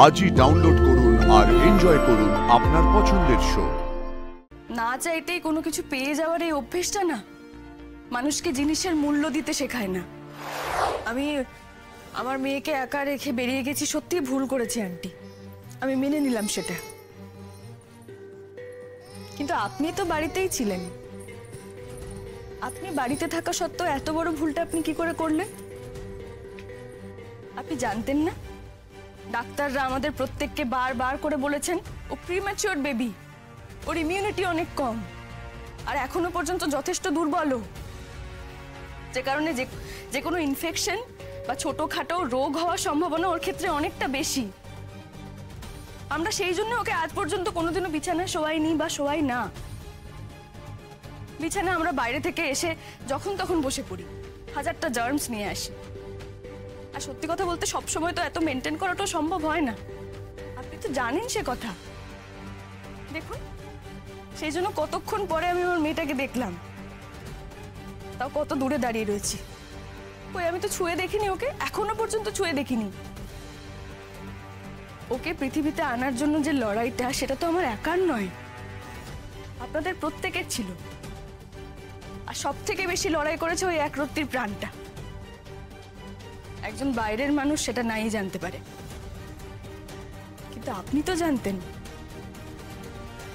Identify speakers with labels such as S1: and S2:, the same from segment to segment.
S1: আজই ডাউনলোড করুন আর এনজয় করুন আপনার পছন্দের শো।
S2: না চাইতেই কোনো কিছু পেয়ে যাওয়ার এই অভ্যেসটা না মানুষকে জিনিসের মূল্য দিতে শেখায় না। আমি আমার মেয়েকে একা রেখে বেরিয়ে গেছি, সত্যিই ভুল করেছি আন্টি, আমি মেনে নিলাম সেটা। কিন্তু আপনি তো বাড়িতেই ছিলেন, আপনি বাড়িতে থাকা সত্ত্বেও এত বড় ভুলটা আপনি কি করে করলেন? আপনি জানতেন না ডাক্তাররা আমাদের প্রত্যেককে বারবার করে বলেছেন ও প্রিম্যাচিওর বেবি, ওর ইমিউনিটি অনেক কম, আর এখনো পর্যন্ত যথেষ্ট দুর্বলও, যে কারণে যে কোনো ইনফেকশন বা ছোটখাটো রোগ হওয়ার সম্ভাবনা ওর ক্ষেত্রে অনেকটা বেশি। আমরা সেই জন্য ওকে আজ পর্যন্ত কোনোদিনও বিছানায় শোয়াইনি বা শোয়াই না। বিছানায় আমরা বাইরে থেকে এসে যখন তখন বসে পড়ি, হাজারটা জার্মস নিয়ে আসি। আর সত্যি কথা বলতে সবসময় তো এত মেনটেন করাটাও সম্ভব হয় না, আপনি তো জানেন সে কথা। দেখুন, সেই জন্য কতক্ষণ পরে আমি আমার মেয়েটাকে দেখলাম, তাও কত দূরে দাঁড়িয়ে রয়েছি। ওই আমি তো ছুঁয়ে দেখিনি ওকে, এখনো পর্যন্ত ছুঁয়ে দেখিনি। ওকে পৃথিবীতে আনার জন্য যে লড়াইটা, সেটা তো আমার একার নয়, আপনাদের প্রত্যেকের ছিল। আর সব থেকে বেশি লড়াই করেছে ওই একরত্তির প্রাণটা। একজন বাইরের মানুষ সেটা নাই জানতে পারে, কিন্তু আপনি তো জানতেন।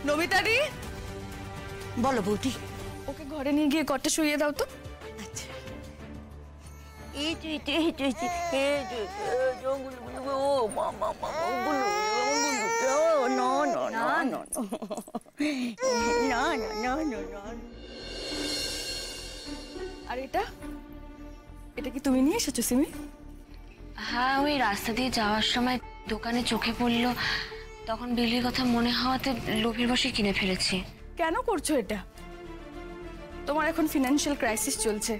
S2: নমিতাদি,
S3: বলো বৌদি।
S2: ওকে ঘরে নিয়ে গিয়ে কটে শুইয়ে দাও তো।
S3: আচ্ছা,
S2: আর এটা এটা কি তুমি নিয়ে এসেছো সিমি?
S4: হ্যাঁ, ওই রাস্তা দিয়ে যাওয়ার সময় দোকানে চোখে পড়লো, তখন বিলির কথা মনে হওয়াতে লোভের বশে কিনে ফেলেছি।
S2: কেন করছো এটা? তোমার এখন ফিনান্সিয়াল ক্রাইসিস চলছে,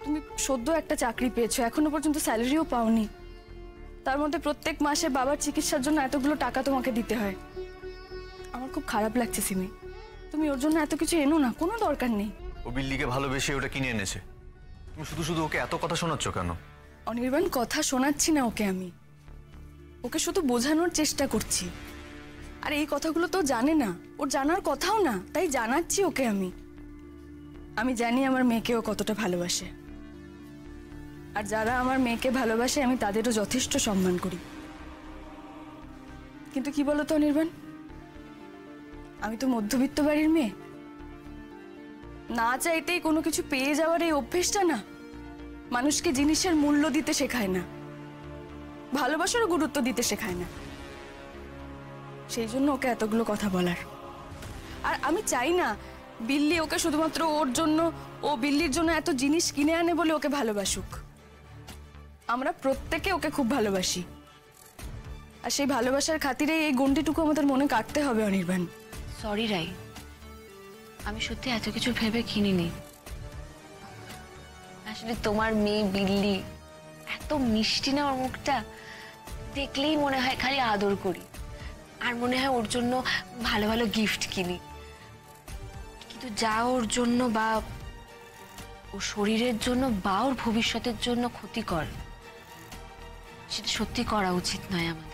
S2: তুমি সদ্য একটা চাকরি পেয়েছো, এখনো পর্যন্ত স্যালারিও পাওনি, তার মধ্যে প্রত্যেক মাসে বাবার চিকিৎসার জন্য এতগুলো টাকা তোমাকে দিতে হয়। আমার খুব খারাপ লাগছে সিমি, তুমি ওর জন্য এত কিছু এনো না, কোনো দরকার নেই।
S5: ও বিল্লিকে ভালোবেসে ওটা কিনে এনেছে, তুমি শুধু শুধু ওকে এত কথা শোনাচ্ছ কেন?
S2: অনির্বাণ, কথা শোনাচ্ছি না ওকে, আমি ওকে শুধু বোঝানোর চেষ্টা করছি। আর এই কথাগুলো তো জানে না, ওর জানার কথাও না, তাই জানাচ্ছি ওকে। আমি জানি আমার মেয়েকেও কতটা ভালোবাসে, আর যারা আমার মেয়েকে ভালোবাসে আমি তাদেরও যথেষ্ট সম্মান করি। কিন্তু কি বলতো অনির্বাণ, আমি তো মধ্যবিত্ত বাড়ির মেয়ে, না চাইতেই কোনো কিছু পেয়ে যাওয়ার এই অভ্যেসটা না মানুষকে জিনিসের মূল্য দিতে শেখায় না, ভালোবাসারও গুরুত্ব দিতে শেখায় না। সেই জন্য ওকে এতগুলো কথা বলার। আর আমি চাই না বিল্লি ওকে শুধুমাত্র ওর জন্য, ও বিল্লির জন্য এত জিনিস কিনে আনে বলে ওকে ভালোবাসুক। আমরা প্রত্যেকে ওকে খুব ভালোবাসি, আর সেই ভালোবাসার খাতিরে এই গণ্ডিটুকু আমাদের মনে কাটতে হবে অনির্বাণ।
S4: সরি রাই, আমি সত্যি এত কিছু ভেবে কিনিনি। আসলে তোমার মেয়ে বিল্লি এত মিষ্টি না, ওর মুখটা দেখলেই মনে হয় খালি আদর করি, আর মনে হয় ওর জন্য ভালো ভালো গিফট কিনি। কিন্তু যা ওর জন্য বা ওর শরীরের জন্য বা ওর ভবিষ্যতের জন্য ক্ষতিকর, সেটা সত্যি করা উচিত নয় আমাদের।